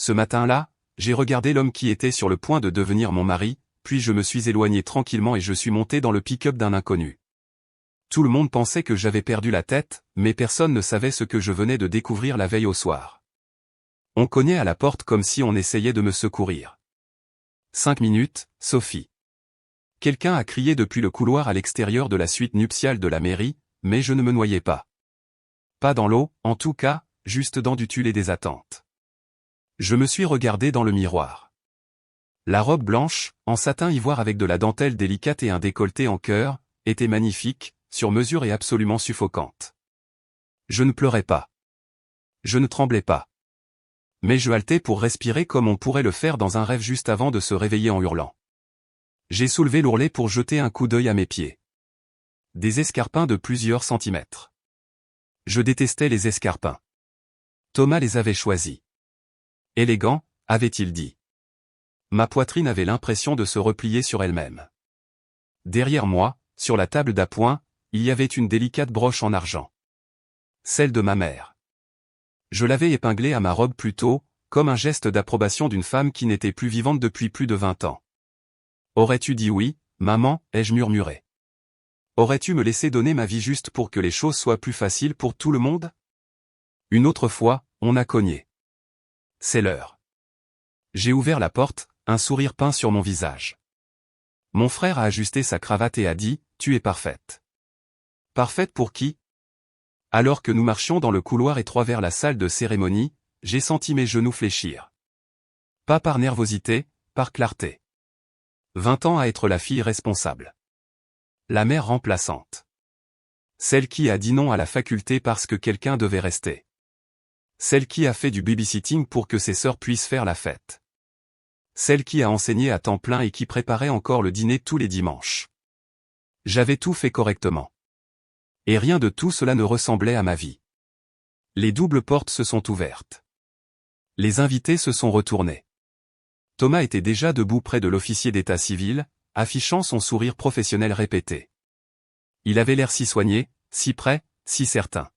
Ce matin-là, j'ai regardé l'homme qui était sur le point de devenir mon mari, puis je me suis éloigné tranquillement et je suis monté dans le pick-up d'un inconnu. Tout le monde pensait que j'avais perdu la tête, mais personne ne savait ce que je venais de découvrir la veille au soir. On cognait à la porte comme si on essayait de me secourir. 5 minutes, Sophie. Quelqu'un a crié depuis le couloir à l'extérieur de la suite nuptiale de la mairie, mais je ne me noyais pas. Pas dans l'eau, en tout cas, juste dans du tulle et des attentes. Je me suis regardé dans le miroir. La robe blanche, en satin ivoire avec de la dentelle délicate et un décolleté en cœur, était magnifique, sur mesure et absolument suffocante. Je ne pleurais pas. Je ne tremblais pas. Mais je haletais pour respirer comme on pourrait le faire dans un rêve juste avant de se réveiller en hurlant. J'ai soulevé l'ourlet pour jeter un coup d'œil à mes pieds. Des escarpins de plusieurs centimètres. Je détestais les escarpins. Thomas les avait choisis. Élégant, avait-il dit. Ma poitrine avait l'impression de se replier sur elle-même. Derrière moi, sur la table d'appoint, il y avait une délicate broche en argent. Celle de ma mère. Je l'avais épinglée à ma robe plus tôt, comme un geste d'approbation d'une femme qui n'était plus vivante depuis plus de 20 ans. Aurais-tu dit oui, maman, ai-je murmuré. Aurais-tu me laissé donner ma vie juste pour que les choses soient plus faciles pour tout le monde? Une autre fois, on a cogné. C'est l'heure. J'ai ouvert la porte, un sourire peint sur mon visage. Mon frère a ajusté sa cravate et a dit, tu es parfaite. Parfaite pour qui? Alors que nous marchions dans le couloir étroit vers la salle de cérémonie, j'ai senti mes genoux fléchir. Pas par nervosité, par clarté. 20 ans à être la fille responsable. La mère remplaçante. Celle qui a dit non à la faculté parce que quelqu'un devait rester. Celle qui a fait du babysitting pour que ses sœurs puissent faire la fête. Celle qui a enseigné à temps plein et qui préparait encore le dîner tous les dimanches. J'avais tout fait correctement. Et rien de tout cela ne ressemblait à ma vie. Les doubles portes se sont ouvertes. Les invités se sont retournés. Thomas était déjà debout près de l'officier d'état civil, affichant son sourire professionnel répété. Il avait l'air si soigné, si prêt, si certain.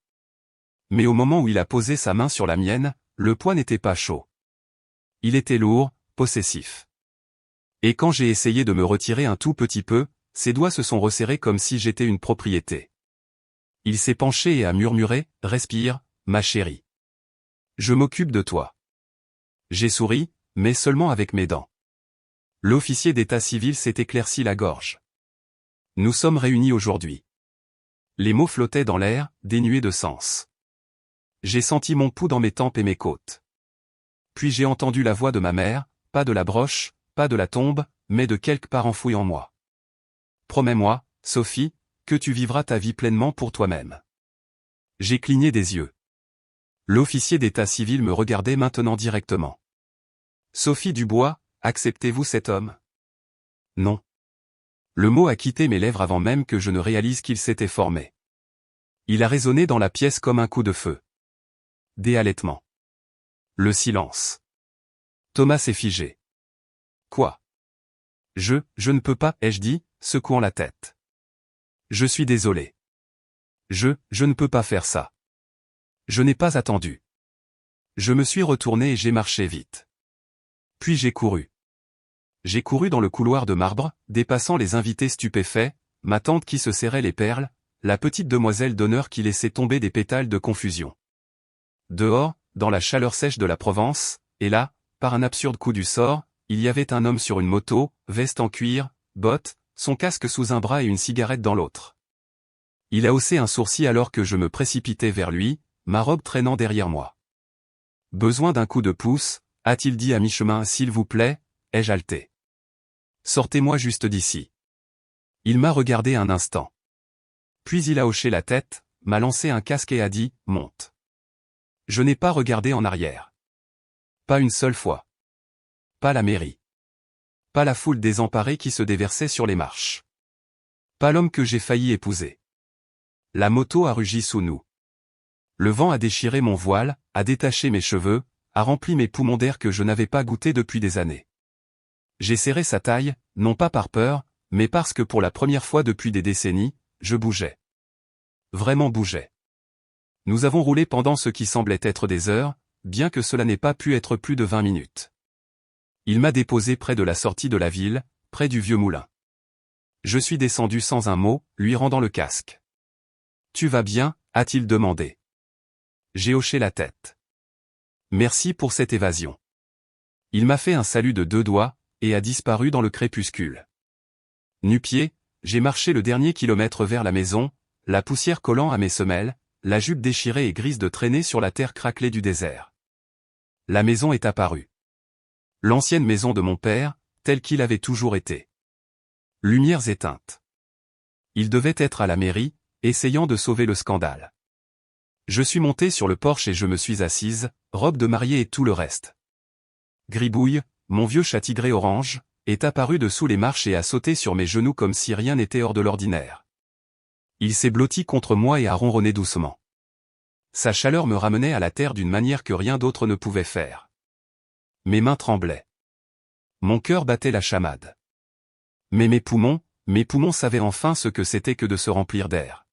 Mais au moment où il a posé sa main sur la mienne, le poids n'était pas chaud. Il était lourd, possessif. Et quand j'ai essayé de me retirer un tout petit peu, ses doigts se sont resserrés comme si j'étais une propriété. Il s'est penché et a murmuré, « Respire, ma chérie. Je m'occupe de toi. » J'ai souri, mais seulement avec mes dents. L'officier d'état civil s'est éclairci la gorge. Nous sommes réunis aujourd'hui. Les mots flottaient dans l'air, dénués de sens. J'ai senti mon pouls dans mes tempes et mes côtes. Puis j'ai entendu la voix de ma mère, pas de la broche, pas de la tombe, mais de quelque part enfoui en moi. Promets-moi, Sophie, que tu vivras ta vie pleinement pour toi-même. J'ai cligné des yeux. L'officier d'état civil me regardait maintenant directement. Sophie Dubois, acceptez-vous cet homme? Non. Le mot a quitté mes lèvres avant même que je ne réalise qu'il s'était formé. Il a résonné dans la pièce comme un coup de feu. Des halètements. Le silence. Thomas s'est figé. Quoi? Je ne peux pas, ai-je dit, secouant la tête. Je suis désolé. Je ne peux pas faire ça. Je n'ai pas attendu. Je me suis retourné et j'ai marché vite. Puis j'ai couru. J'ai couru dans le couloir de marbre, dépassant les invités stupéfaits, ma tante qui se serrait les perles, la petite demoiselle d'honneur qui laissait tomber des pétales de confusion. Dehors, dans la chaleur sèche de la Provence, et là, par un absurde coup du sort, il y avait un homme sur une moto, veste en cuir, bottes, son casque sous un bras et une cigarette dans l'autre. Il a haussé un sourcil alors que je me précipitais vers lui, ma robe traînant derrière moi. Besoin d'un coup de pouce, a-t-il dit à mi-chemin, s'il vous plaît, ai-je haleté. Sortez-moi juste d'ici. Il m'a regardé un instant. Puis il a hoché la tête, m'a lancé un casque et a dit, monte. Je n'ai pas regardé en arrière. Pas une seule fois. Pas la mairie. Pas la foule désemparée qui se déversait sur les marches. Pas l'homme que j'ai failli épouser. La moto a rugi sous nous. Le vent a déchiré mon voile, a détaché mes cheveux, a rempli mes poumons d'air que je n'avais pas goûté depuis des années. J'ai serré sa taille, non pas par peur, mais parce que pour la première fois depuis des décennies, je bougeais. Vraiment bougeais. Nous avons roulé pendant ce qui semblait être des heures, bien que cela n'ait pas pu être plus de 20 minutes. Il m'a déposé près de la sortie de la ville, près du vieux moulin. Je suis descendu sans un mot, lui rendant le casque. « Tu vas bien ?» a-t-il demandé. J'ai hoché la tête. Merci pour cette évasion. Il m'a fait un salut de 2 doigts, et a disparu dans le crépuscule. Nu-pied, j'ai marché le dernier kilomètre vers la maison, la poussière collant à mes semelles, la jupe déchirée et grise de traîner sur la terre craquelée du désert. La maison est apparue. L'ancienne maison de mon père, telle qu'il avait toujours été. Lumières éteintes. Il devait être à la mairie, essayant de sauver le scandale. Je suis monté sur le porche et je me suis assise, robe de mariée et tout le reste. Gribouille, mon vieux chat tigré orange, est apparu dessous les marches et a sauté sur mes genoux comme si rien n'était hors de l'ordinaire. Il s'est blotti contre moi et a ronronné doucement. Sa chaleur me ramenait à la terre d'une manière que rien d'autre ne pouvait faire. Mes mains tremblaient. Mon cœur battait la chamade. Mais mes poumons savaient enfin ce que c'était que de se remplir d'air.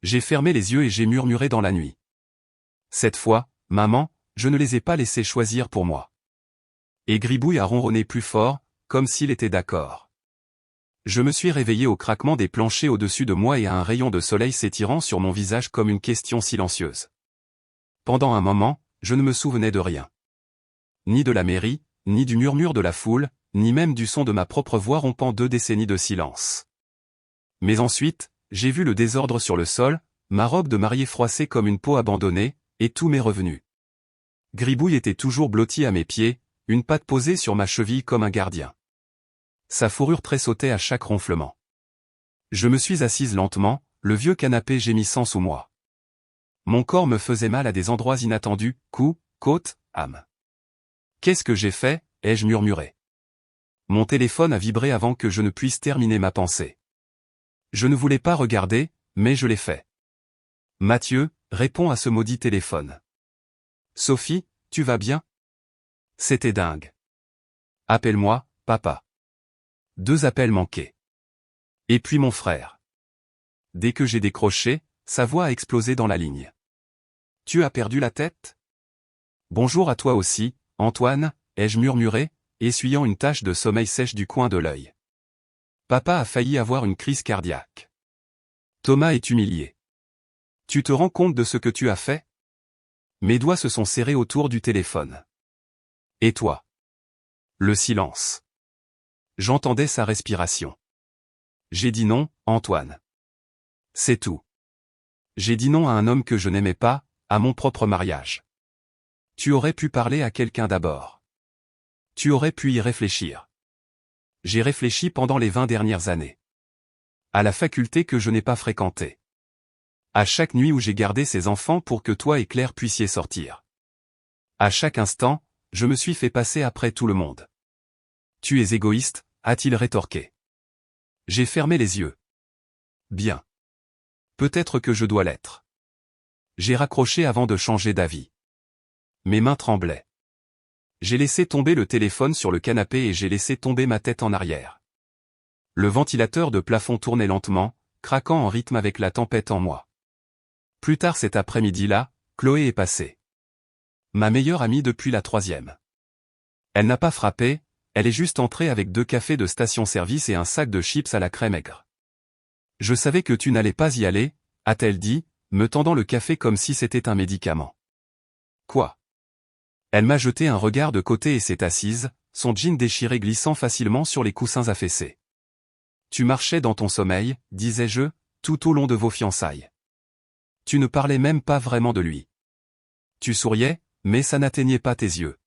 J'ai fermé les yeux et j'ai murmuré dans la nuit. Cette fois, maman, je ne les ai pas laissés choisir pour moi. Et Gribouille a ronronné plus fort, comme s'il était d'accord. Je me suis réveillé au craquement des planchers au-dessus de moi et à un rayon de soleil s'étirant sur mon visage comme une question silencieuse. Pendant un moment, je ne me souvenais de rien. Ni de la mairie, ni du murmure de la foule, ni même du son de ma propre voix rompant 2 décennies de silence. Mais ensuite, j'ai vu le désordre sur le sol, ma robe de mariée froissée comme une peau abandonnée, et tout m'est revenu. Gribouille était toujours blotti à mes pieds, une patte posée sur ma cheville comme un gardien. Sa fourrure tressautait à chaque ronflement. Je me suis assise lentement, le vieux canapé gémissant sous moi. Mon corps me faisait mal à des endroits inattendus, cou, côte, âme. « Qu'est-ce que j'ai fait ?» ai-je murmuré. Mon téléphone a vibré avant que je ne puisse terminer ma pensée. Je ne voulais pas regarder, mais je l'ai fait. Mathieu, réponds à ce maudit téléphone. Sophie, tu vas bien? C'était dingue. Appelle-moi, papa. 2 appels manqués. Et puis mon frère. Dès que j'ai décroché, sa voix a explosé dans la ligne. Tu as perdu la tête? Bonjour à toi aussi, Antoine, ai-je murmuré, essuyant une tache de sommeil sèche du coin de l'œil. Papa a failli avoir une crise cardiaque. Thomas est humilié. Tu te rends compte de ce que tu as fait? Mes doigts se sont serrés autour du téléphone. Et toi? Le silence. J'entendais sa respiration. J'ai dit non, Antoine. C'est tout. J'ai dit non à un homme que je n'aimais pas, à mon propre mariage. Tu aurais pu parler à quelqu'un d'abord. Tu aurais pu y réfléchir. J'ai réfléchi pendant les 20 dernières années. À la faculté que je n'ai pas fréquentée. À chaque nuit où j'ai gardé ces enfants pour que toi et Claire puissiez sortir. À chaque instant, je me suis fait passer après tout le monde. Tu es égoïste, a-t-il rétorqué. J'ai fermé les yeux. Bien. Peut-être que je dois l'être. J'ai raccroché avant de changer d'avis. Mes mains tremblaient. J'ai laissé tomber le téléphone sur le canapé et j'ai laissé tomber ma tête en arrière. Le ventilateur de plafond tournait lentement, craquant en rythme avec la tempête en moi. Plus tard cet après-midi-là, Chloé est passée. Ma meilleure amie depuis la 3e. Elle n'a pas frappé, elle est juste entrée avec 2 cafés de station-service et un sac de chips à la crème aigre. Je savais que tu n'allais pas y aller, a-t-elle dit, me tendant le café comme si c'était un médicament. Quoi? Elle m'a jeté un regard de côté et s'est assise, son jean déchiré glissant facilement sur les coussins affaissés. Tu marchais dans ton sommeil, disais-je, tout au long de vos fiançailles. Tu ne parlais même pas vraiment de lui. Tu souriais, mais ça n'atteignait pas tes yeux.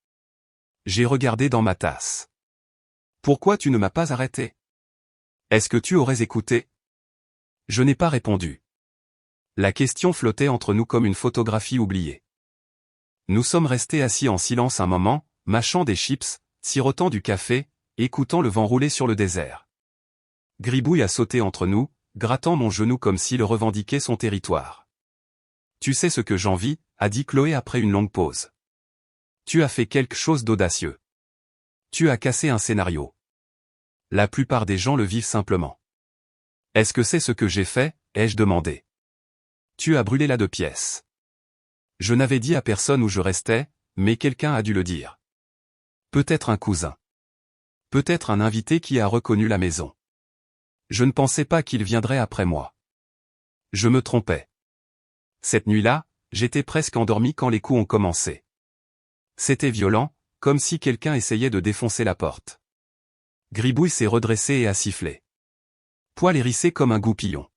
J'ai regardé dans ma tasse. Pourquoi tu ne m'as pas arrêté? Est-ce que tu aurais écouté? Je n'ai pas répondu. La question flottait entre nous comme une photographie oubliée. Nous sommes restés assis en silence un moment, mâchant des chips, sirotant du café, écoutant le vent rouler sur le désert. Gribouille a sauté entre nous, grattant mon genou comme s'il revendiquait son territoire. Tu sais ce que j'envie, a dit Chloé après une longue pause. Tu as fait quelque chose d'audacieux. Tu as cassé un scénario. La plupart des gens le vivent simplement. Est-ce que c'est ce que j'ai fait, ai-je demandé. Tu as brûlé la 2 pièces. Je n'avais dit à personne où je restais, mais quelqu'un a dû le dire. Peut-être un cousin. Peut-être un invité qui a reconnu la maison. Je ne pensais pas qu'il viendrait après moi. Je me trompais. Cette nuit-là, j'étais presque endormi quand les coups ont commencé. C'était violent, comme si quelqu'un essayait de défoncer la porte. Gribouille s'est redressé et a sifflé. Poil hérissé comme un goupillon.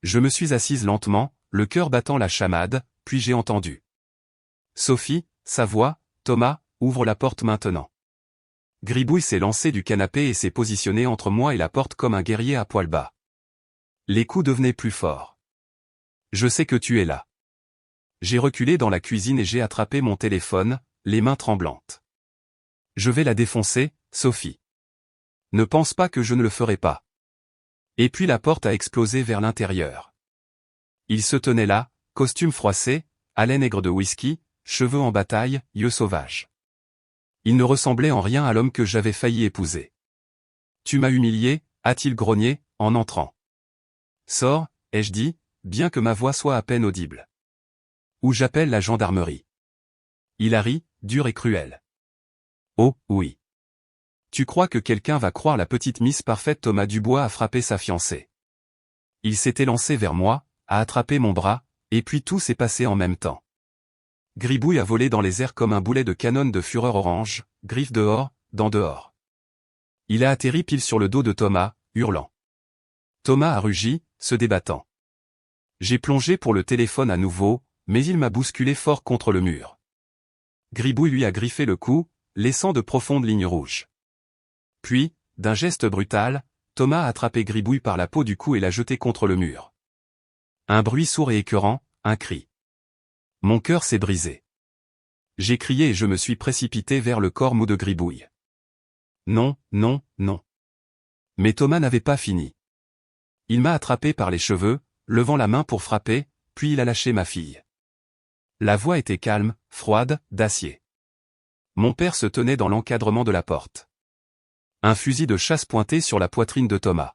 Je me suis assise lentement, le cœur battant la chamade, puis j'ai entendu. Sophie, sa voix, Thomas, ouvre la porte maintenant. Gribouille s'est lancé du canapé et s'est positionné entre moi et la porte comme un guerrier à poil bas. Les coups devenaient plus forts. Je sais que tu es là. J'ai reculé dans la cuisine et j'ai attrapé mon téléphone, les mains tremblantes. Je vais la défoncer, Sophie. Ne pense pas que je ne le ferai pas. Et puis la porte a explosé vers l'intérieur. Il se tenait là, costume froissé, haleine aigre de whisky, cheveux en bataille, yeux sauvages. Il ne ressemblait en rien à l'homme que j'avais failli épouser. Tu m'as humilié, a-t-il grogné, en entrant. Sors, ai-je dit, bien que ma voix soit à peine audible. Ou j'appelle la gendarmerie. Il a ri, dur et cruel. Oh, oui. Tu crois que quelqu'un va croire la petite Miss Parfaite? Thomas Dubois a frappé sa fiancée. Il s'est élancé vers moi, a attrapé mon bras, et puis tout s'est passé en même temps. Gribouille a volé dans les airs comme un boulet de canon de fureur orange, griffe dehors, dents dehors. Il a atterri pile sur le dos de Thomas, hurlant. Thomas a rugi, se débattant. J'ai plongé pour le téléphone à nouveau, mais il m'a bousculé fort contre le mur. Gribouille lui a griffé le cou, laissant de profondes lignes rouges. Puis, d'un geste brutal, Thomas a attrapé Gribouille par la peau du cou et l'a jeté contre le mur. Un bruit sourd et écœurant, un cri. Mon cœur s'est brisé. J'ai crié et je me suis précipité vers le corps mou de Gribouille. Non, non, non. Mais Thomas n'avait pas fini. Il m'a attrapé par les cheveux, levant la main pour frapper, puis il a lâché ma fille. La voix était calme, froide, d'acier. Mon père se tenait dans l'encadrement de la porte. Un fusil de chasse pointé sur la poitrine de Thomas.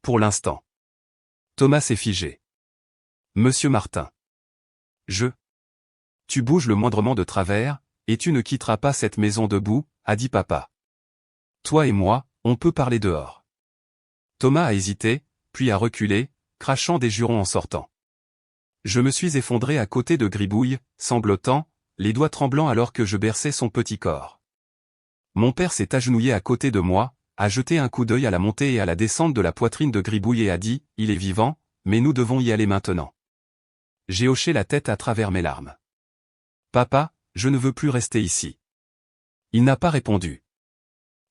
Pour l'instant. Thomas s'est figé. Monsieur Martin. Tu bouges le moindrement de travers, et tu ne quitteras pas cette maison debout, a dit papa. Toi et moi, on peut parler dehors. Thomas a hésité, puis a reculé, crachant des jurons en sortant. Je me suis effondré à côté de Gribouille, sanglotant, les doigts tremblants alors que je berçais son petit corps. Mon père s'est agenouillé à côté de moi, a jeté un coup d'œil à la montée et à la descente de la poitrine de Gribouille et a dit, il est vivant, mais nous devons y aller maintenant. J'ai hoché la tête à travers mes larmes. Papa, je ne veux plus rester ici. Il n'a pas répondu.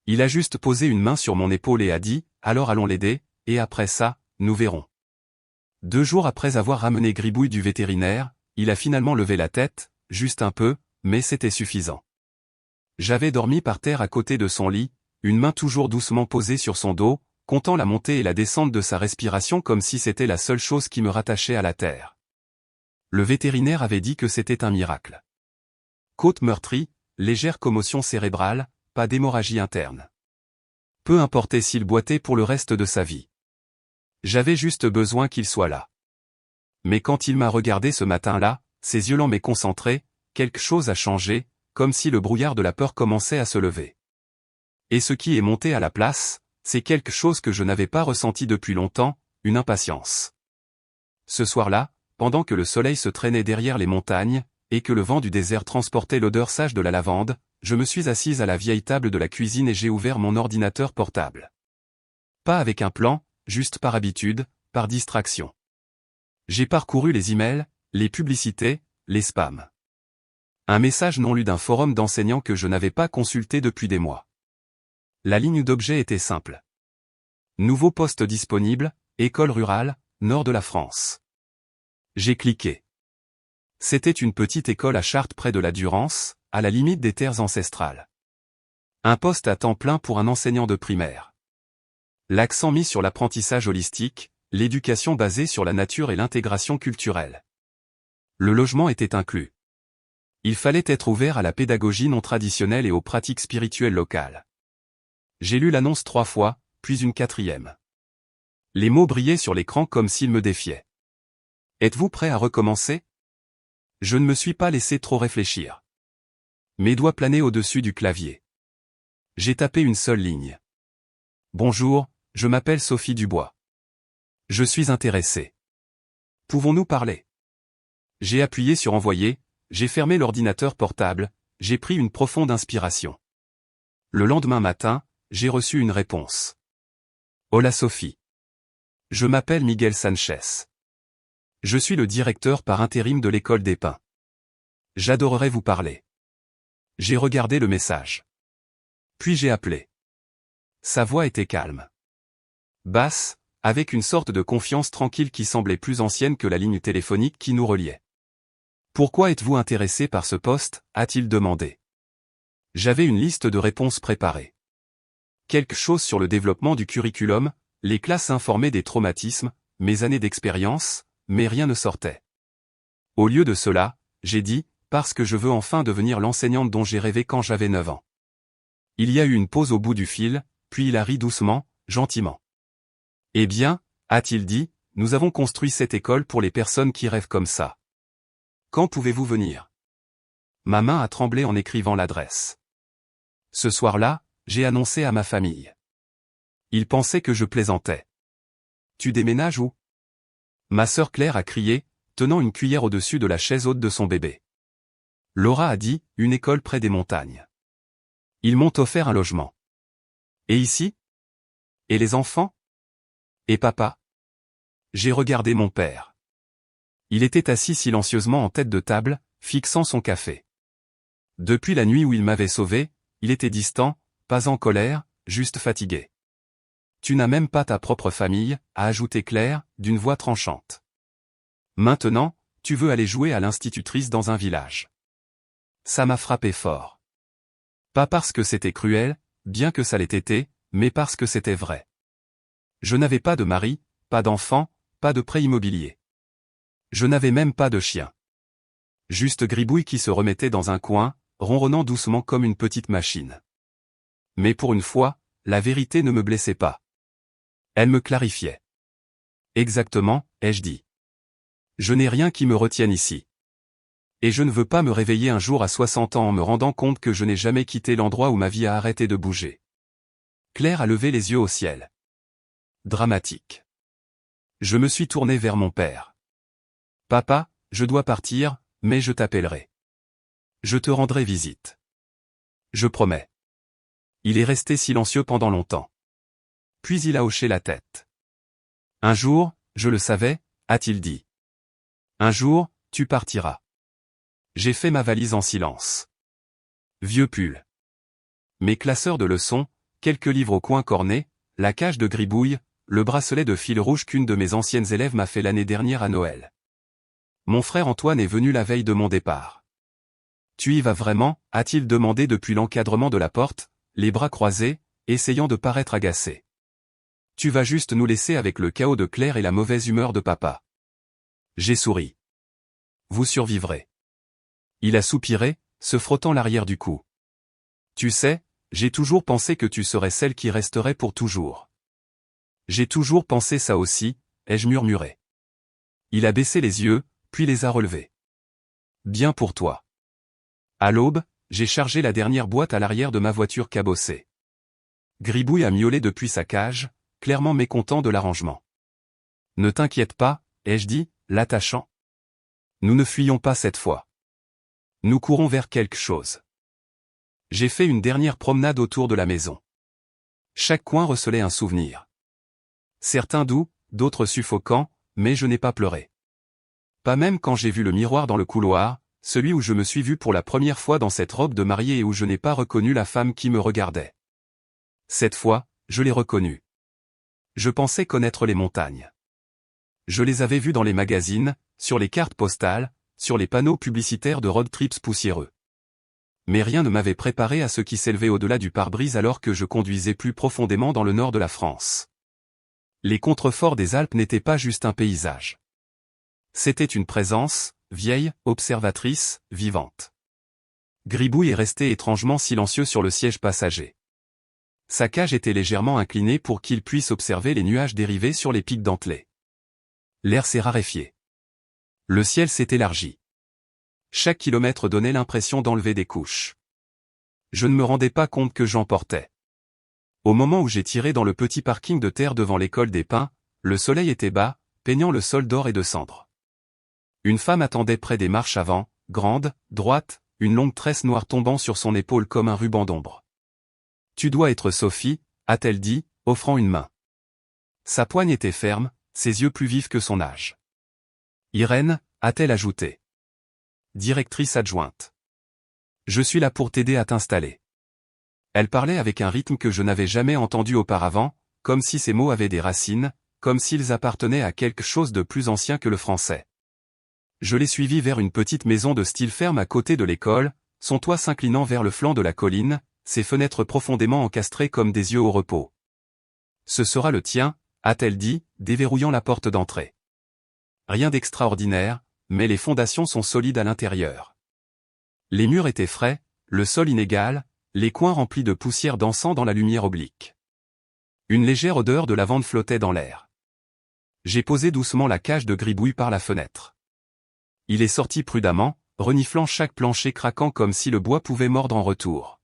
Il a juste posé une main sur mon épaule et a dit, alors allons l'aider, et après ça, nous verrons. 2 jours après avoir ramené Gribouille du vétérinaire, il a finalement levé la tête, juste un peu, mais c'était suffisant. J'avais dormi par terre à côté de son lit, une main toujours doucement posée sur son dos, comptant la montée et la descente de sa respiration comme si c'était la seule chose qui me rattachait à la terre. Le vétérinaire avait dit que c'était un miracle. Côte meurtrie, légère commotion cérébrale, pas d'hémorragie interne. Peu importait s'il boitait pour le reste de sa vie. J'avais juste besoin qu'il soit là. Mais quand il m'a regardé ce matin-là, ses yeux lents mais concentrés, quelque chose a changé, comme si le brouillard de la peur commençait à se lever. Et ce qui est monté à la place, c'est quelque chose que je n'avais pas ressenti depuis longtemps, une impatience. Ce soir-là, pendant que le soleil se traînait derrière les montagnes, et que le vent du désert transportait l'odeur sage de la lavande, je me suis assise à la vieille table de la cuisine et j'ai ouvert mon ordinateur portable. Pas avec un plan, juste par habitude, par distraction. J'ai parcouru les emails, les publicités, les spams. Un message non lu d'un forum d'enseignants que je n'avais pas consulté depuis des mois. La ligne d'objet était simple. Nouveau poste disponible, école rurale, nord de la France. J'ai cliqué. C'était une petite école à Chartres près de la Durance, à la limite des terres ancestrales. Un poste à temps plein pour un enseignant de primaire. L'accent mis sur l'apprentissage holistique, l'éducation basée sur la nature et l'intégration culturelle. Le logement était inclus. Il fallait être ouvert à la pédagogie non traditionnelle et aux pratiques spirituelles locales. J'ai lu l'annonce 3 fois, puis une 4e. Les mots brillaient sur l'écran comme s'ils me défiaient. Êtes-vous prêt à recommencer? Je ne me suis pas laissé trop réfléchir. Mes doigts planaient au-dessus du clavier. J'ai tapé une seule ligne. Bonjour, je m'appelle Sophie Dubois. Je suis intéressé. Pouvons-nous parler? J'ai appuyé sur envoyer, j'ai fermé l'ordinateur portable, j'ai pris une profonde inspiration. Le lendemain matin, j'ai reçu une réponse. Hola Sophie. Je m'appelle Miguel Sanchez. Je suis le directeur par intérim de l'école des Pins. J'adorerais vous parler. J'ai regardé le message. Puis j'ai appelé. Sa voix était calme. Basse, avec une sorte de confiance tranquille qui semblait plus ancienne que la ligne téléphonique qui nous reliait. Pourquoi êtes-vous intéressé par ce poste, a-t-il demandé. J'avais une liste de réponses préparées. Quelque chose sur le développement du curriculum, les classes informées des traumatismes, mes années d'expérience, mais rien ne sortait. Au lieu de cela, j'ai dit, parce que je veux enfin devenir l'enseignante dont j'ai rêvé quand j'avais 9 ans. Il y a eu une pause au bout du fil, puis il a ri doucement, gentiment. Eh bien, a-t-il dit, nous avons construit cette école pour les personnes qui rêvent comme ça. Quand pouvez-vous venir? Ma main a tremblé en écrivant l'adresse. Ce soir-là, j'ai annoncé à ma famille. Ils pensaient que je plaisantais. Tu déménages où? Ma sœur Claire a crié, tenant une cuillère au-dessus de la chaise haute de son bébé. Laura a dit, une école près des montagnes. Ils m'ont offert un logement. Et ici? Et les enfants? Et papa? J'ai regardé mon père. Il était assis silencieusement en tête de table, fixant son café. Depuis la nuit où il m'avait sauvé, il était distant, pas en colère, juste fatigué. Tu n'as même pas ta propre famille, a ajouté Claire, d'une voix tranchante. Maintenant, tu veux aller jouer à l'institutrice dans un village. Ça m'a frappé fort. Pas parce que c'était cruel, bien que ça l'ait été, mais parce que c'était vrai. Je n'avais pas de mari, pas d'enfant, pas de prêt immobilier. Je n'avais même pas de chien. Juste Gribouille qui se remettait dans un coin, ronronnant doucement comme une petite machine. Mais pour une fois, la vérité ne me blessait pas. Elle me clarifiait. Exactement, ai-je dit. Je n'ai rien qui me retienne ici. Et je ne veux pas me réveiller un jour à 60 ans en me rendant compte que je n'ai jamais quitté l'endroit où ma vie a arrêté de bouger. Claire a levé les yeux au ciel. Dramatique. Je me suis tourné vers mon père. Papa, je dois partir, mais je t'appellerai. Je te rendrai visite. Je promets. Il est resté silencieux pendant longtemps. Puis il a hoché la tête. Un jour, je le savais, a-t-il dit. Un jour, tu partiras. J'ai fait ma valise en silence. Vieux pull. Mes classeurs de leçons, quelques livres au coin corné, la cage de Gribouille, le bracelet de fil rouge qu'une de mes anciennes élèves m'a fait l'année dernière à Noël. Mon frère Antoine est venu la veille de mon départ. Tu y vas vraiment, a-t-il demandé depuis l'encadrement de la porte, les bras croisés, essayant de paraître agacé. Tu vas juste nous laisser avec le chaos de Claire et la mauvaise humeur de papa. J'ai souri. Vous survivrez. Il a soupiré, se frottant l'arrière du cou. Tu sais, j'ai toujours pensé que tu serais celle qui resterait pour toujours. J'ai toujours pensé ça aussi, ai-je murmuré. Il a baissé les yeux, puis les a relevés. Bien pour toi. À l'aube, j'ai chargé la dernière boîte à l'arrière de ma voiture cabossée. Gribouille a miaulé depuis sa cage, clairement mécontent de l'arrangement. Ne t'inquiète pas, ai-je dit, l'attachant. Nous ne fuyons pas cette fois. Nous courons vers quelque chose. J'ai fait une dernière promenade autour de la maison. Chaque coin recelait un souvenir. Certains doux, d'autres suffocants, mais je n'ai pas pleuré. Pas même quand j'ai vu le miroir dans le couloir, celui où je me suis vu pour la première fois dans cette robe de mariée et où je n'ai pas reconnu la femme qui me regardait. Cette fois, je l'ai reconnue. Je pensais connaître les montagnes. Je les avais vues dans les magazines, sur les cartes postales, sur les panneaux publicitaires de road trips poussiéreux. Mais rien ne m'avait préparé à ce qui s'élevait au-delà du pare-brise alors que je conduisais plus profondément dans le nord de la France. Les contreforts des Alpes n'étaient pas juste un paysage. C'était une présence, vieille, observatrice, vivante. Gribouille est resté étrangement silencieux sur le siège passager. Sa cage était légèrement inclinée pour qu'il puisse observer les nuages dérivés sur les pics dentelés. L'air s'est raréfié. Le ciel s'est élargi. Chaque kilomètre donnait l'impression d'enlever des couches. Je ne me rendais pas compte que j'en portais. Au moment où j'ai tiré dans le petit parking de terre devant l'école des Pins, le soleil était bas, peignant le sol d'or et de cendres. Une femme attendait près des marches avant, grande, droite, une longue tresse noire tombant sur son épaule comme un ruban d'ombre. « Tu dois être Sophie », a-t-elle dit, offrant une main. Sa poigne était ferme, ses yeux plus vifs que son âge. « Irène », a-t-elle ajouté. Directrice adjointe. « Je suis là pour t'aider à t'installer. » Elle parlait avec un rythme que je n'avais jamais entendu auparavant, comme si ces mots avaient des racines, comme s'ils appartenaient à quelque chose de plus ancien que le français. Je l'ai suivie vers une petite maison de style ferme à côté de l'école, son toit s'inclinant vers le flanc de la colline, ses fenêtres profondément encastrées comme des yeux au repos. « Ce sera le tien », a-t-elle dit, déverrouillant la porte d'entrée. Rien d'extraordinaire, mais les fondations sont solides à l'intérieur. Les murs étaient frais, le sol inégal, les coins remplis de poussière dansant dans la lumière oblique. Une légère odeur de lavande flottait dans l'air. J'ai posé doucement la cage de gribouille par la fenêtre. Il est sorti prudemment, reniflant chaque plancher craquant comme si le bois pouvait mordre en retour.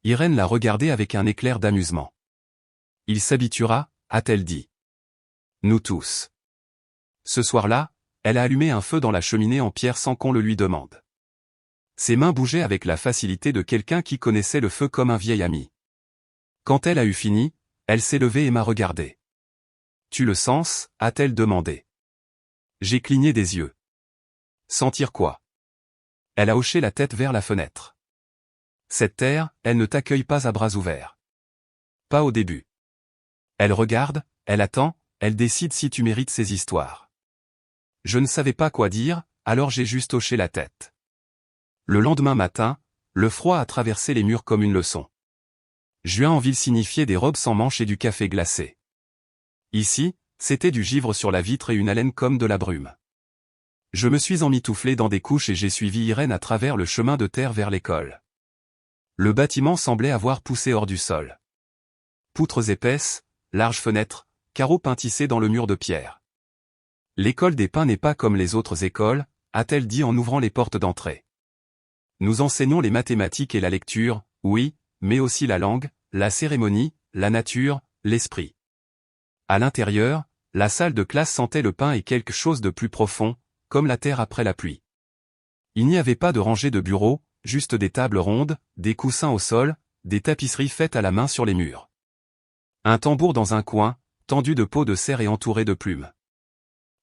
Irène l'a regardé avec un éclair d'amusement. « Il s'habituera », a-t-elle dit. Nous tous. Ce soir-là, elle a allumé un feu dans la cheminée en pierre sans qu'on le lui demande. Ses mains bougeaient avec la facilité de quelqu'un qui connaissait le feu comme un vieil ami. Quand elle a eu fini, elle s'est levée et m'a regardé. « Tu le sens ?» a-t-elle demandé. J'ai cligné des yeux. Sentir quoi? Elle a hoché la tête vers la fenêtre. Cette terre, elle ne t'accueille pas à bras ouverts. Pas au début. Elle regarde, elle attend, elle décide si tu mérites ces histoires. Je ne savais pas quoi dire, alors j'ai juste hoché la tête. Le lendemain matin, le froid a traversé les murs comme une leçon. Juin en ville signifiait des robes sans manches et du café glacé. Ici, c'était du givre sur la vitre et une haleine comme de la brume. Je me suis emmitouflé dans des couches et j'ai suivi Irène à travers le chemin de terre vers l'école. Le bâtiment semblait avoir poussé hors du sol. Poutres épaisses, larges fenêtres, carreaux peints tissés dans le mur de pierre. L'école des Pins n'est pas comme les autres écoles, a-t-elle dit en ouvrant les portes d'entrée. Nous enseignons les mathématiques et la lecture, oui, mais aussi la langue, la cérémonie, la nature, l'esprit. À l'intérieur, la salle de classe sentait le pain et quelque chose de plus profond, comme la terre après la pluie. Il n'y avait pas de rangée de bureaux, juste des tables rondes, des coussins au sol, des tapisseries faites à la main sur les murs. Un tambour dans un coin, tendu de peau de cerf et entouré de plumes.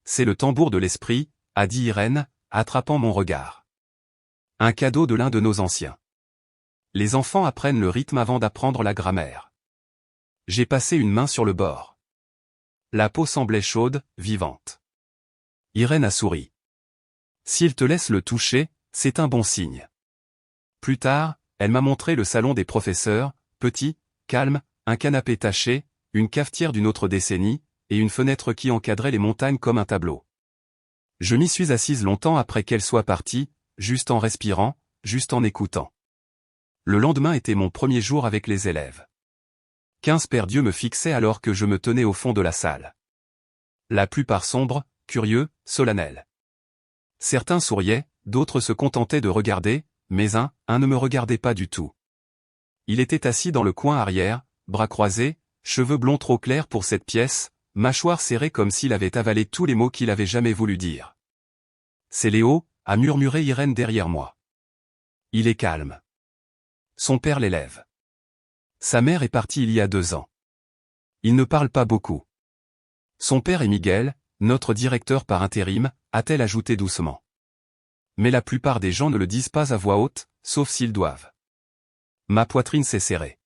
C'est le tambour de l'esprit, a dit Irène, attrapant mon regard. Un cadeau de l'un de nos anciens. Les enfants apprennent le rythme avant d'apprendre la grammaire. J'ai passé une main sur le bord. La peau semblait chaude, vivante. Irène a souri. S'il te laisse le toucher, c'est un bon signe. Plus tard, elle m'a montré le salon des professeurs, petit, calme, un canapé taché, une cafetière d'une autre décennie, et une fenêtre qui encadrait les montagnes comme un tableau. Je m'y suis assise longtemps après qu'elle soit partie, juste en respirant, juste en écoutant. Le lendemain était mon premier jour avec les élèves. 15 paires d'yeux me fixaient alors que je me tenais au fond de la salle. La plupart sombres, curieux, solennels. Certains souriaient, d'autres se contentaient de regarder, mais un ne me regardait pas du tout. Il était assis dans le coin arrière, bras croisés, cheveux blonds trop clairs pour cette pièce, mâchoire serrée comme s'il avait avalé tous les mots qu'il avait jamais voulu dire. C'est Léo, a murmuré Irène derrière moi. Il est calme. Son père l'élève. Sa mère est partie il y a 2 ans. Il ne parle pas beaucoup. Son père est Miguel, notre directeur par intérim, a-t-elle ajouté doucement. Mais la plupart des gens ne le disent pas à voix haute, sauf s'ils doivent. Ma poitrine s'est serrée.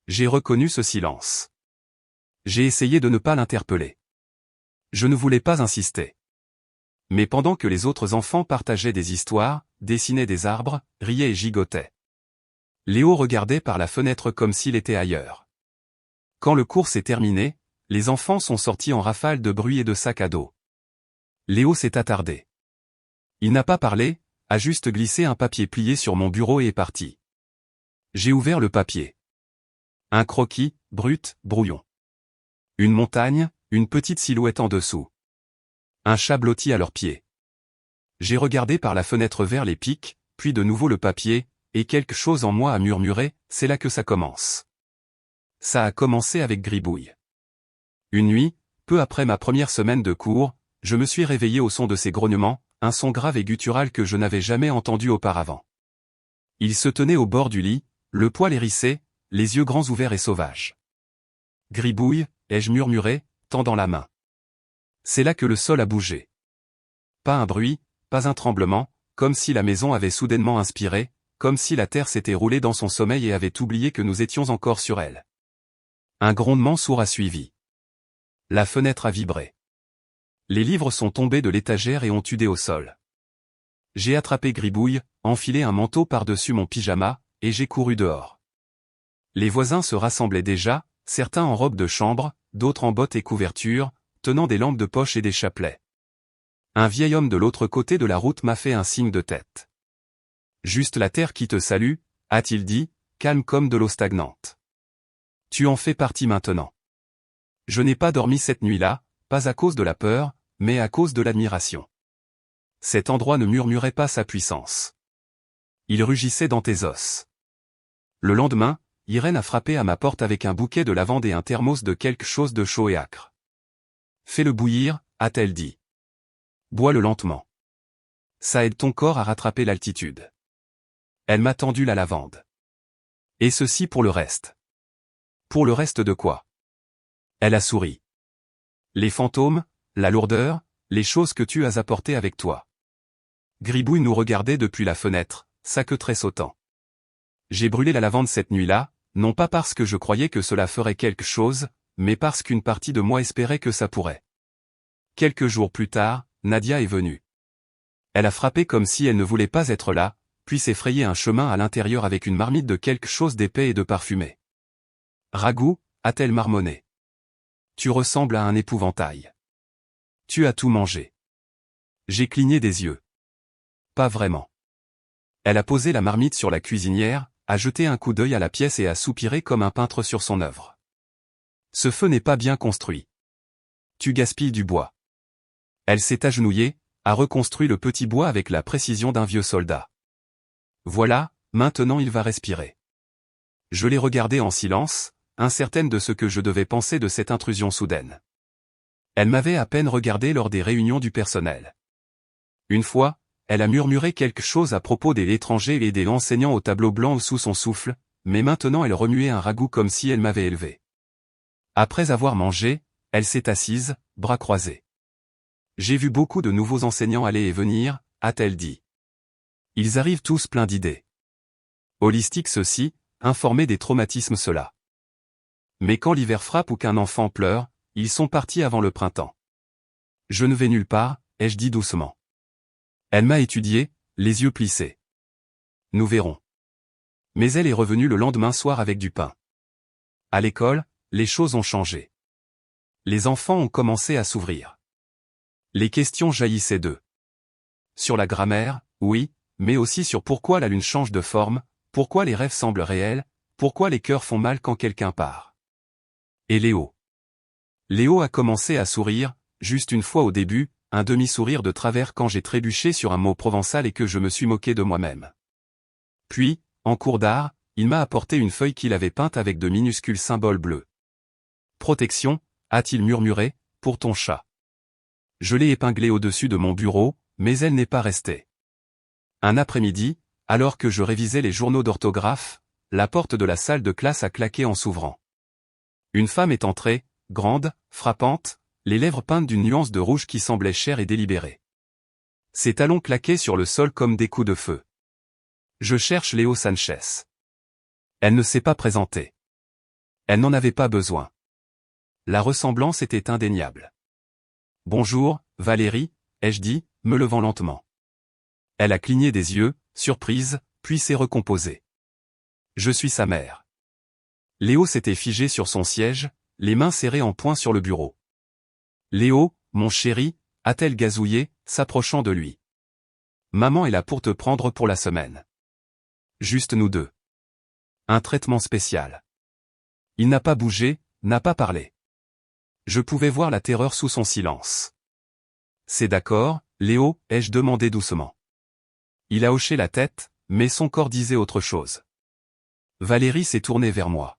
J'ai reconnu ce silence. J'ai essayé de ne pas l'interpeller. Je ne voulais pas insister. Mais pendant que les autres enfants partageaient des histoires, dessinaient des arbres, riaient et gigotaient. Léo regardait par la fenêtre comme s'il était ailleurs. Quand le cours s'est terminé, les enfants sont sortis en rafale de bruit et de sacs à dos. Léo s'est attardé. Il n'a pas parlé, a juste glissé un papier plié sur mon bureau et est parti. J'ai ouvert le papier. Un croquis, brut, brouillon. Une montagne, une petite silhouette en dessous. Un chat blotti à leurs pieds. J'ai regardé par la fenêtre vers les pics, puis de nouveau le papier, et quelque chose en moi a murmuré, c'est là que ça commence. Ça a commencé avec Gribouille. Une nuit, peu après ma première semaine de cours, je me suis réveillé au son de ses grognements, un son grave et guttural que je n'avais jamais entendu auparavant. Il se tenait au bord du lit, le poil hérissé, les yeux grands ouverts et sauvages. Gribouille, ai-je murmuré, tendant la main. C'est là que le sol a bougé. Pas un bruit, pas un tremblement, comme si la maison avait soudainement inspiré, comme si la terre s'était roulée dans son sommeil et avait oublié que nous étions encore sur elle. Un grondement sourd a suivi. La fenêtre a vibré. Les livres sont tombés de l'étagère et ont tudé au sol. J'ai attrapé Gribouille, enfilé un manteau par-dessus mon pyjama, et j'ai couru dehors. Les voisins se rassemblaient déjà, certains en robe de chambre, d'autres en bottes et couvertures, tenant des lampes de poche et des chapelets. Un vieil homme de l'autre côté de la route m'a fait un signe de tête. Juste la terre qui te salue, a-t-il dit, calme comme de l'eau stagnante. Tu en fais partie maintenant. Je n'ai pas dormi cette nuit-là, pas à cause de la peur, mais à cause de l'admiration. Cet endroit ne murmurait pas sa puissance. Il rugissait dans tes os. Le lendemain, Irène a frappé à ma porte avec un bouquet de lavande et un thermos de quelque chose de chaud et âcre. Fais-le bouillir, a-t-elle dit. Bois-le lentement. Ça aide ton corps à rattraper l'altitude. Elle m'a tendu la lavande. Et ceci pour le reste. Pour le reste de quoi? Elle a souri. Les fantômes, la lourdeur, les choses que tu as apportées avec toi. Gribouille nous regardait depuis la fenêtre, sa queue tressautant. J'ai brûlé la lavande cette nuit-là, non pas parce que je croyais que cela ferait quelque chose, mais parce qu'une partie de moi espérait que ça pourrait. Quelques jours plus tard, Nadia est venue. Elle a frappé comme si elle ne voulait pas être là, puis s'est frayé un chemin à l'intérieur avec une marmite de quelque chose d'épais et de parfumé. Ragoût, a-t-elle marmonné. Tu ressembles à un épouvantail. Tu as tout mangé. J'ai cligné des yeux. Pas vraiment. Elle a posé la marmite sur la cuisinière, a jeté un coup d'œil à la pièce et a soupiré comme un peintre sur son œuvre. Ce feu n'est pas bien construit. Tu gaspilles du bois. Elle s'est agenouillée, a reconstruit le petit bois avec la précision d'un vieux soldat. Voilà, maintenant il va respirer. Je l'ai regardée en silence, incertaine de ce que je devais penser de cette intrusion soudaine. Elle m'avait à peine regardé lors des réunions du personnel. Une fois, elle a murmuré quelque chose à propos des étrangers et des enseignants au tableau blanc sous son souffle, mais maintenant elle remuait un ragoût comme si elle m'avait élevé. Après avoir mangé, elle s'est assise, bras croisés. J'ai vu beaucoup de nouveaux enseignants aller et venir, a-t-elle dit. Ils arrivent tous pleins d'idées. Holistique ceci, informé des traumatismes cela. Mais quand l'hiver frappe ou qu'un enfant pleure, ils sont partis avant le printemps. Je ne vais nulle part, ai-je dit doucement. Elle m'a étudié, les yeux plissés. Nous verrons. Mais elle est revenue le lendemain soir avec du pain. À l'école, les choses ont changé. Les enfants ont commencé à s'ouvrir. Les questions jaillissaient d'eux. Sur la grammaire, oui, mais aussi sur pourquoi la lune change de forme, pourquoi les rêves semblent réels, pourquoi les cœurs font mal quand quelqu'un part. Et Léo. Léo a commencé à sourire, juste une fois au début, un demi-sourire de travers quand j'ai trébuché sur un mot provençal et que je me suis moqué de moi-même. Puis, en cours d'art, il m'a apporté une feuille qu'il avait peinte avec de minuscules symboles bleus. Protection, a-t-il murmuré, pour ton chat. Je l'ai épinglée au-dessus de mon bureau, mais elle n'est pas restée. Un après-midi, alors que je révisais les journaux d'orthographe, la porte de la salle de classe a claqué en s'ouvrant. Une femme est entrée, grande, frappante, les lèvres peintes d'une nuance de rouge qui semblait chère et délibérée. Ses talons claquaient sur le sol comme des coups de feu. Je cherche Léo Sanchez. Elle ne s'est pas présentée. Elle n'en avait pas besoin. La ressemblance était indéniable. Bonjour, Valérie, ai-je dit, me levant lentement. Elle a cligné des yeux, surprise, puis s'est recomposée. Je suis sa mère. Léo s'était figé sur son siège, les mains serrées en poing sur le bureau. Léo, mon chéri, a-t-elle gazouillé, s'approchant de lui. Maman est là pour te prendre pour la semaine. Juste nous deux. Un traitement spécial. Il n'a pas bougé, n'a pas parlé. Je pouvais voir la terreur sous son silence. C'est d'accord, Léo, ai-je demandé doucement. Il a hoché la tête, mais son corps disait autre chose. Valérie s'est tournée vers moi.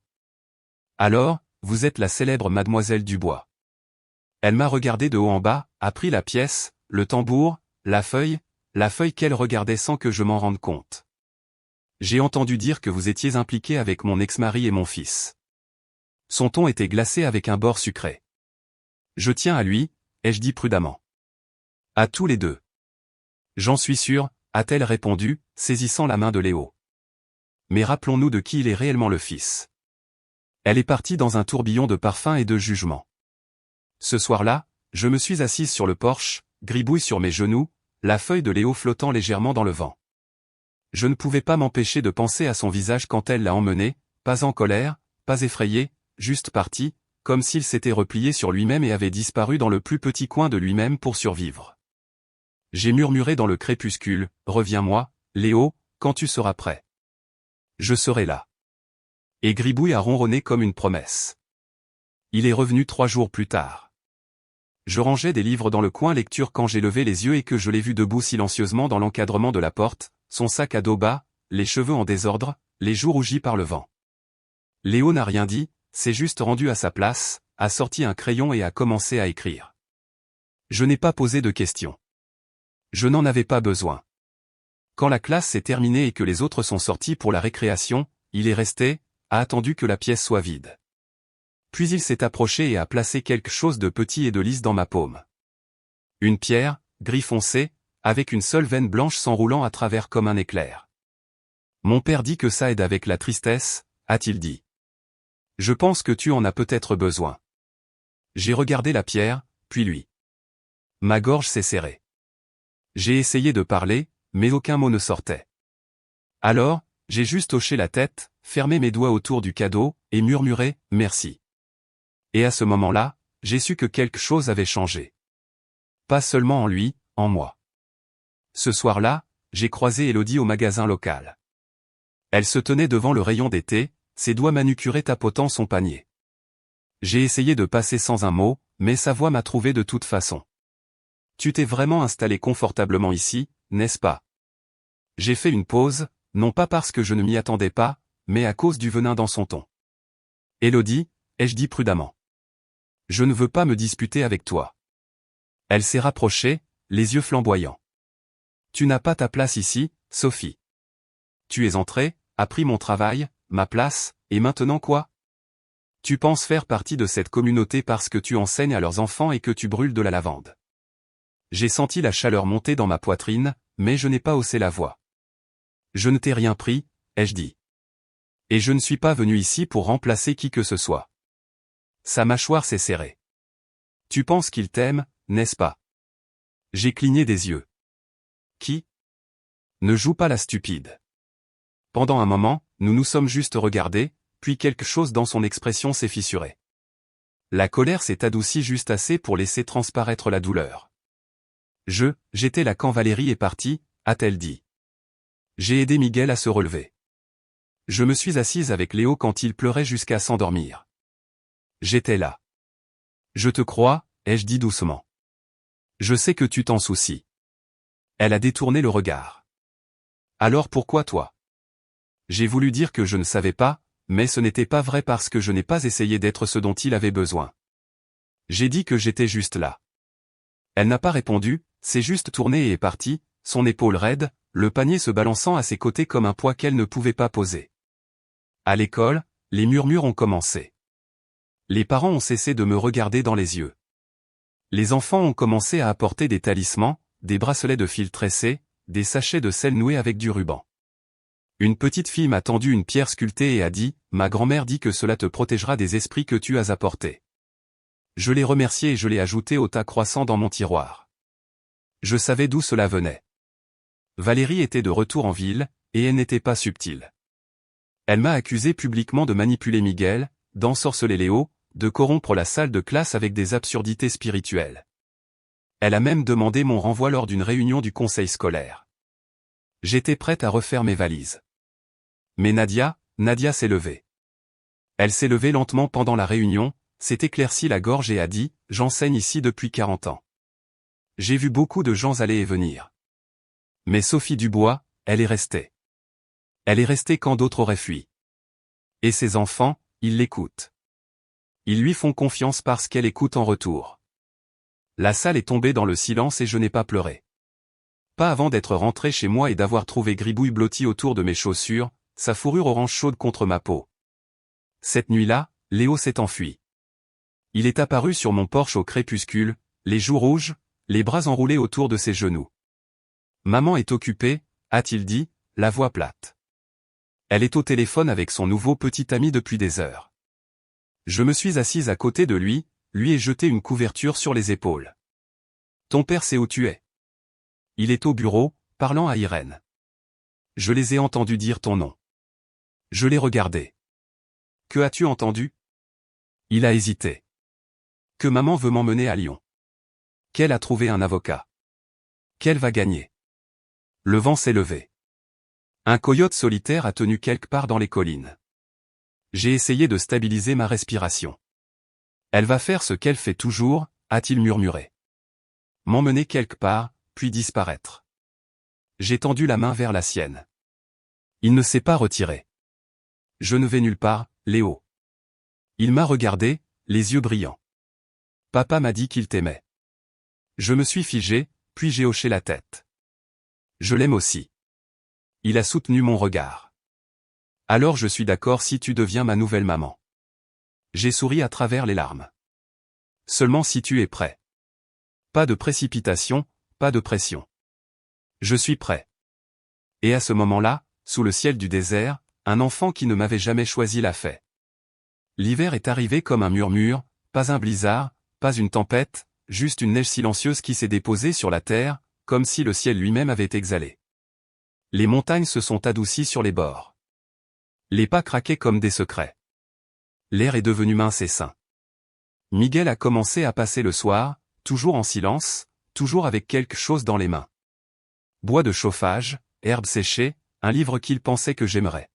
Alors, vous êtes la célèbre mademoiselle Dubois. Elle m'a regardé de haut en bas, a pris la pièce, le tambour, la feuille qu'elle regardait sans que je m'en rende compte. J'ai entendu dire que vous étiez impliqué avec mon ex-mari et mon fils. Son ton était glacé avec un bord sucré. Je tiens à lui, ai-je dit prudemment. À tous les deux. J'en suis sûr, a-t-elle répondu, saisissant la main de Léo. Mais rappelons-nous de qui il est réellement le fils. Elle est partie dans un tourbillon de parfums et de jugements. Ce soir-là, je me suis assise sur le porche, gribouille sur mes genoux, la feuille de Léo flottant légèrement dans le vent. Je ne pouvais pas m'empêcher de penser à son visage quand elle l'a emmené, pas en colère, pas effrayé, juste parti, comme s'il s'était replié sur lui-même et avait disparu dans le plus petit coin de lui-même pour survivre. J'ai murmuré dans le crépuscule, « Reviens-moi, Léo, quand tu seras prêt. Je serai là. » Et Gribouille a ronronné comme une promesse. Il est revenu 3 jours plus tard. Je rangeais des livres dans le coin lecture quand j'ai levé les yeux et que je l'ai vu debout silencieusement dans l'encadrement de la porte, son sac à dos bas, les cheveux en désordre, les joues rougies par le vent. Léo n'a rien dit, s'est juste rendu à sa place, a sorti un crayon et a commencé à écrire. Je n'ai pas posé de questions. Je n'en avais pas besoin. Quand la classe s'est terminée et que les autres sont sortis pour la récréation, il est resté, a attendu que la pièce soit vide. Puis il s'est approché et a placé quelque chose de petit et de lisse dans ma paume. Une pierre, gris foncé, avec une seule veine blanche s'enroulant à travers comme un éclair. Mon père dit que ça aide avec la tristesse, a-t-il dit. Je pense que tu en as peut-être besoin. J'ai regardé la pierre, puis lui. Ma gorge s'est serrée. J'ai essayé de parler, mais aucun mot ne sortait. Alors, j'ai juste hoché la tête, fermé mes doigts autour du cadeau, et murmuré « merci ». Et à ce moment-là, j'ai su que quelque chose avait changé. Pas seulement en lui, en moi. Ce soir-là, j'ai croisé Élodie au magasin local. Elle se tenait devant le rayon des thés, ses doigts manucurés tapotant son panier. J'ai essayé de passer sans un mot, mais sa voix m'a trouvé de toute façon. Tu t'es vraiment installé confortablement ici, n'est-ce pas? J'ai fait une pause, non pas parce que je ne m'y attendais pas, mais à cause du venin dans son ton. Élodie, ai-je dit prudemment. Je ne veux pas me disputer avec toi. Elle s'est rapprochée, les yeux flamboyants. Tu n'as pas ta place ici, Sophie. Tu es entrée, as pris mon travail, ma place, et maintenant quoi? Tu penses faire partie de cette communauté parce que tu enseignes à leurs enfants et que tu brûles de la lavande. J'ai senti la chaleur monter dans ma poitrine, mais je n'ai pas haussé la voix. Je ne t'ai rien pris, ai-je dit. Et je ne suis pas venu ici pour remplacer qui que ce soit. Sa mâchoire s'est serrée. Tu penses qu'il t'aime, n'est-ce pas? J'ai cligné des yeux. Qui? Ne joue pas la stupide. Pendant un moment, nous nous sommes juste regardés, puis quelque chose dans son expression s'est fissuré. La colère s'est adoucie juste assez pour laisser transparaître la douleur. J'étais là quand Valérie est partie, a-t-elle dit. J'ai aidé Miguel à se relever. Je me suis assise avec Léo quand il pleurait jusqu'à s'endormir. J'étais là. Je te crois, ai-je dit doucement. Je sais que tu t'en soucies. Elle a détourné le regard. Alors pourquoi toi? J'ai voulu dire que je ne savais pas, mais ce n'était pas vrai parce que je n'ai pas essayé d'être ce dont il avait besoin. J'ai dit que j'étais juste là. Elle n'a pas répondu, s'est juste tournée et est partie, son épaule raide, le panier se balançant à ses côtés comme un poids qu'elle ne pouvait pas poser. À l'école, les murmures ont commencé. Les parents ont cessé de me regarder dans les yeux. Les enfants ont commencé à apporter des talismans, des bracelets de fil tressés, des sachets de sel noués avec du ruban. Une petite fille m'a tendu une pierre sculptée et a dit, « Ma grand-mère dit que cela te protégera des esprits que tu as apportés. » Je l'ai remerciée et je l'ai ajoutée au tas croissant dans mon tiroir. Je savais d'où cela venait. Valérie était de retour en ville, et elle n'était pas subtile. Elle m'a accusé publiquement de manipuler Miguel, d'ensorceler Léo, de corrompre la salle de classe avec des absurdités spirituelles. Elle a même demandé mon renvoi lors d'une réunion du conseil scolaire. J'étais prête à refaire mes valises. Mais Nadia s'est levée. Elle s'est levée lentement pendant la réunion, s'est éclaircie la gorge et a dit « J'enseigne ici depuis 40 ans. J'ai vu beaucoup de gens aller et venir. Mais Sophie Dubois, elle est restée. Elle est restée quand d'autres auraient fui. Et ses enfants, ils l'écoutent. Ils lui font confiance parce qu'elle écoute en retour. La salle est tombée dans le silence et je n'ai pas pleuré. Pas avant d'être rentré chez moi et d'avoir trouvé Gribouille blotti autour de mes chaussures, sa fourrure orange chaude contre ma peau. Cette nuit-là, Léo s'est enfui. Il est apparu sur mon porche au crépuscule, les joues rouges, les bras enroulés autour de ses genoux. Maman est occupée, a-t-il dit, la voix plate. Elle est au téléphone avec son nouveau petit ami depuis des heures. Je me suis assise à côté de lui ai jeté une couverture sur les épaules. Ton père sait où tu es. Il est au bureau, parlant à Irène. Je les ai entendus dire ton nom. Je l'ai regardé. Que as-tu entendu? Il a hésité. Que maman veut m'emmener à Lyon. Qu'elle a trouvé un avocat. Qu'elle va gagner. Le vent s'est levé. Un coyote solitaire a tenu quelque part dans les collines. J'ai essayé de stabiliser ma respiration. Elle va faire ce qu'elle fait toujours, a-t-il murmuré. M'emmener quelque part, puis disparaître. J'ai tendu la main vers la sienne. Il ne s'est pas retiré. Je ne vais nulle part, Léo. Il m'a regardé, les yeux brillants. Papa m'a dit qu'il t'aimait. Je me suis figé, puis j'ai hoché la tête. Je l'aime aussi. Il a soutenu mon regard. Alors je suis d'accord si tu deviens ma nouvelle maman. J'ai souri à travers les larmes. Seulement si tu es prêt. Pas de précipitation, pas de pression. Je suis prêt. Et à ce moment-là, sous le ciel du désert, un enfant qui ne m'avait jamais choisi l'a fait. L'hiver est arrivé comme un murmure, pas un blizzard, pas une tempête, juste une neige silencieuse qui s'est déposée sur la terre, comme si le ciel lui-même avait exhalé. Les montagnes se sont adoucies sur les bords. Les pas craquaient comme des secrets. L'air est devenu mince et sain. Miguel a commencé à passer le soir, toujours en silence, toujours avec quelque chose dans les mains. Bois de chauffage, herbes séchées, un livre qu'il pensait que j'aimerais.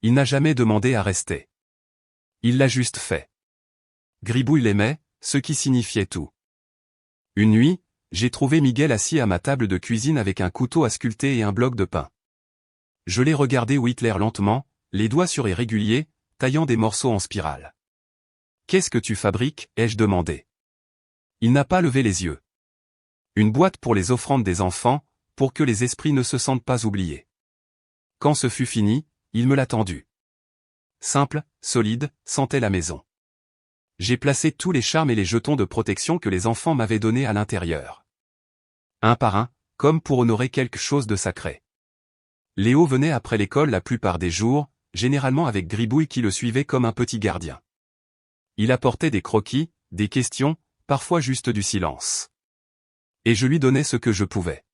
Il n'a jamais demandé à rester. Il l'a juste fait. Gribouille l'aimait, ce qui signifiait tout. Une nuit, j'ai trouvé Miguel assis à ma table de cuisine avec un couteau à sculpter et un bloc de pain. Je l'ai regardé Whitler lentement, les doigts sur irréguliers, taillant des morceaux en spirale. « Qu'est-ce que tu fabriques ?» ai-je demandé. Il n'a pas levé les yeux. Une boîte pour les offrandes des enfants, pour que les esprits ne se sentent pas oubliés. Quand ce fut fini, il me l'a tendu. Simple, solide, sentait la maison. J'ai placé tous les charmes et les jetons de protection que les enfants m'avaient donnés à l'intérieur. Un par un, comme pour honorer quelque chose de sacré. Léo venait après l'école la plupart des jours, généralement avec Gribouille qui le suivait comme un petit gardien. Il apportait des croquis, des questions, parfois juste du silence. Et je lui donnais ce que je pouvais.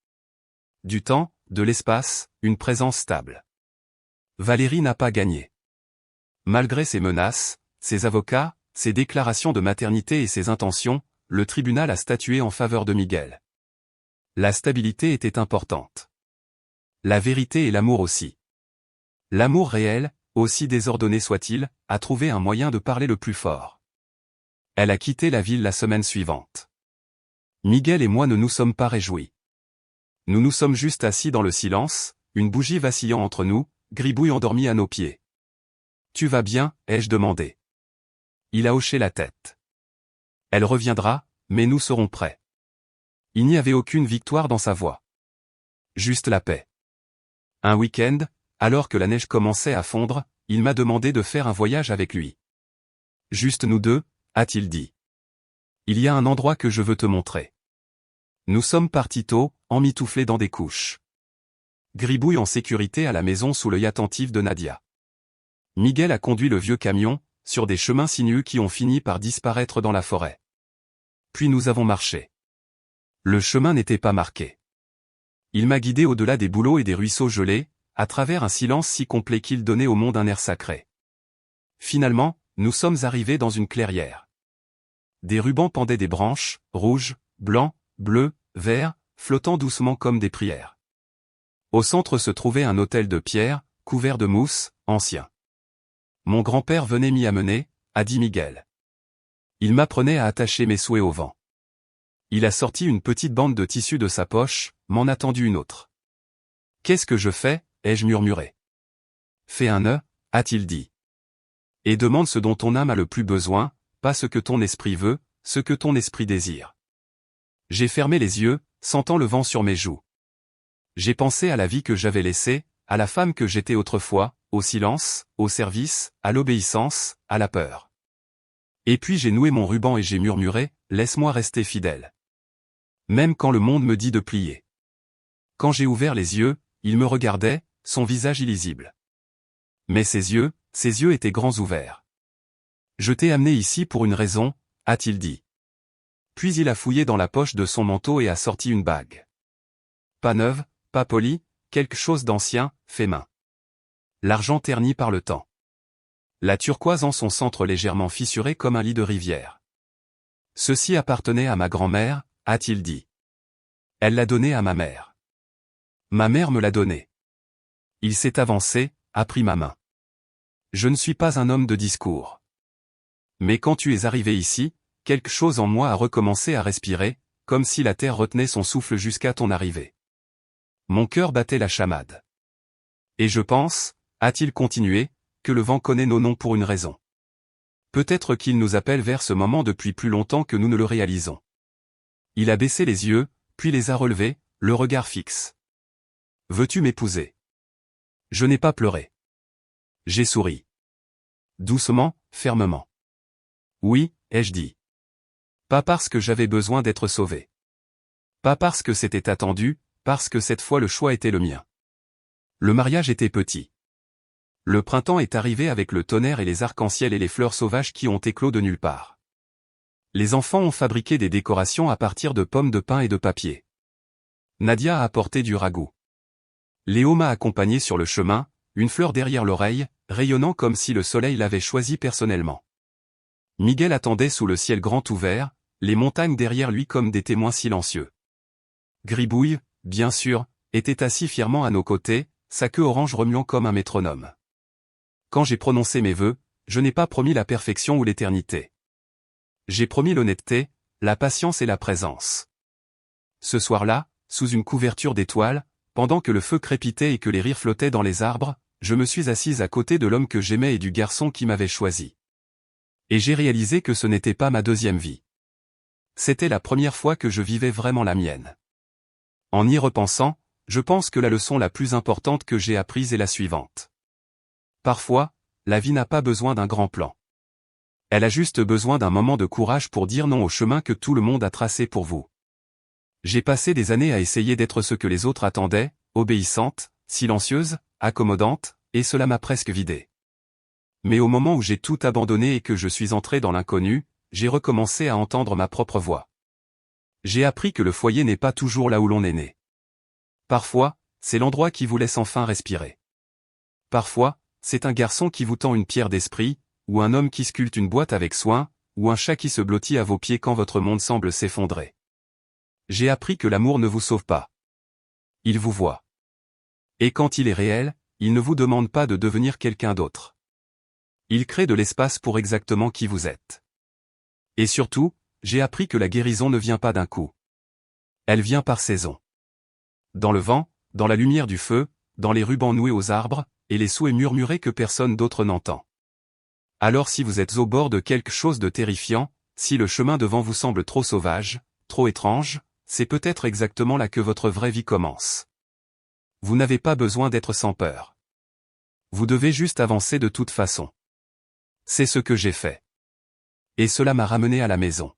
Du temps, de l'espace, une présence stable. Valérie n'a pas gagné. Malgré ses menaces, ses avocats, ses déclarations de maternité et ses intentions, le tribunal a statué en faveur de Miguel. La stabilité était importante. La vérité et l'amour aussi. L'amour réel, aussi désordonné soit-il, a trouvé un moyen de parler le plus fort. Elle a quitté la ville la semaine suivante. Miguel et moi ne nous sommes pas réjouis. Nous nous sommes juste assis dans le silence, une bougie vacillant entre nous, Gribouille endormi à nos pieds. « Tu vas bien ?» ai-je demandé. Il a hoché la tête. Elle reviendra, mais nous serons prêts. Il n'y avait aucune victoire dans sa voix. Juste la paix. Un week-end, alors que la neige commençait à fondre, il m'a demandé de faire un voyage avec lui. Juste nous deux, a-t-il dit. Il y a un endroit que je veux te montrer. Nous sommes partis tôt, emmitouflés dans des couches. Gribouille en sécurité à la maison sous l'œil attentif de Nadia. Miguel a conduit le vieux camion, sur des chemins sinueux qui ont fini par disparaître dans la forêt. Puis nous avons marché. Le chemin n'était pas marqué. Il m'a guidé au-delà des bouleaux et des ruisseaux gelés, à travers un silence si complet qu'il donnait au monde un air sacré. Finalement, nous sommes arrivés dans une clairière. Des rubans pendaient des branches, rouges, blancs, bleus, verts, flottant doucement comme des prières. Au centre se trouvait un autel de pierre, couvert de mousse, ancien. Mon grand-père venait m'y amener, a dit Miguel. Il m'apprenait à attacher mes souhaits au vent. Il a sorti une petite bande de tissu de sa poche, m'en a tendu une autre. Qu'est-ce que je fais, ai-je murmuré. Fais un nœud, a-t-il dit. Et demande ce dont ton âme a le plus besoin, pas ce que ton esprit veut, ce que ton esprit désire. J'ai fermé les yeux, sentant le vent sur mes joues. J'ai pensé à la vie que j'avais laissée, à la femme que j'étais autrefois, au silence, au service, à l'obéissance, à la peur. Et puis j'ai noué mon ruban et j'ai murmuré, laisse-moi rester fidèle. Même quand le monde me dit de plier. Quand j'ai ouvert les yeux, il me regardait, son visage illisible. Mais ses yeux étaient grands ouverts. Je t'ai amené ici pour une raison, a-t-il dit. Puis il a fouillé dans la poche de son manteau et a sorti une bague. Pas neuve, pas polie, quelque chose d'ancien, fait main. L'argent terni par le temps. La turquoise en son centre légèrement fissuré comme un lit de rivière. Ceci appartenait à ma grand-mère, a-t-il dit. Elle l'a donné à ma mère. Ma mère me l'a donné. Il s'est avancé, a pris ma main. Je ne suis pas un homme de discours. Mais quand tu es arrivé ici, quelque chose en moi a recommencé à respirer, comme si la terre retenait son souffle jusqu'à ton arrivée. Mon cœur battait la chamade. Et je pense, a-t-il continué, que le vent connaît nos noms pour une raison. Peut-être qu'il nous appelle vers ce moment depuis plus longtemps que nous ne le réalisons. Il a baissé les yeux, puis les a relevés, le regard fixe. Veux-tu m'épouser? Je n'ai pas pleuré. J'ai souri. Doucement, fermement. Oui, ai-je dit. Pas parce que j'avais besoin d'être sauvé. Pas parce que c'était attendu, parce que cette fois le choix était le mien. Le mariage était petit. Le printemps est arrivé avec le tonnerre et les arcs-en-ciel et les fleurs sauvages qui ont éclos de nulle part. Les enfants ont fabriqué des décorations à partir de pommes de pin et de papier. Nadia a apporté du ragoût. Léo m'a accompagné sur le chemin, une fleur derrière l'oreille, rayonnant comme si le soleil l'avait choisi personnellement. Miguel attendait sous le ciel grand ouvert, les montagnes derrière lui comme des témoins silencieux. Gribouille, bien sûr, était assis fièrement à nos côtés, sa queue orange remuant comme un métronome. Quand j'ai prononcé mes vœux, je n'ai pas promis la perfection ou l'éternité. J'ai promis l'honnêteté, la patience et la présence. Ce soir-là, sous une couverture d'étoiles, pendant que le feu crépitait et que les rires flottaient dans les arbres, je me suis assise à côté de l'homme que j'aimais et du garçon qui m'avait choisi. Et j'ai réalisé que ce n'était pas ma deuxième vie. C'était la première fois que je vivais vraiment la mienne. En y repensant, je pense que la leçon la plus importante que j'ai apprise est la suivante. Parfois, la vie n'a pas besoin d'un grand plan. Elle a juste besoin d'un moment de courage pour dire non au chemin que tout le monde a tracé pour vous. J'ai passé des années à essayer d'être ce que les autres attendaient, obéissante, silencieuse, accommodante, et cela m'a presque vidée. Mais au moment où j'ai tout abandonné et que je suis entré dans l'inconnu, j'ai recommencé à entendre ma propre voix. J'ai appris que le foyer n'est pas toujours là où l'on est né. Parfois, c'est l'endroit qui vous laisse enfin respirer. Parfois, c'est un garçon qui vous tend une pierre d'esprit, ou un homme qui sculpte une boîte avec soin, ou un chat qui se blottit à vos pieds quand votre monde semble s'effondrer. J'ai appris que l'amour ne vous sauve pas. Il vous voit. Et quand il est réel, il ne vous demande pas de devenir quelqu'un d'autre. Il crée de l'espace pour exactement qui vous êtes. Et surtout, j'ai appris que la guérison ne vient pas d'un coup. Elle vient par saison. Dans le vent, dans la lumière du feu, dans les rubans noués aux arbres, et les souhaits murmurés que personne d'autre n'entend. Alors si vous êtes au bord de quelque chose de terrifiant, si le chemin devant vous semble trop sauvage, trop étrange, c'est peut-être exactement là que votre vraie vie commence. Vous n'avez pas besoin d'être sans peur. Vous devez juste avancer de toute façon. C'est ce que j'ai fait. Et cela m'a ramené à la maison.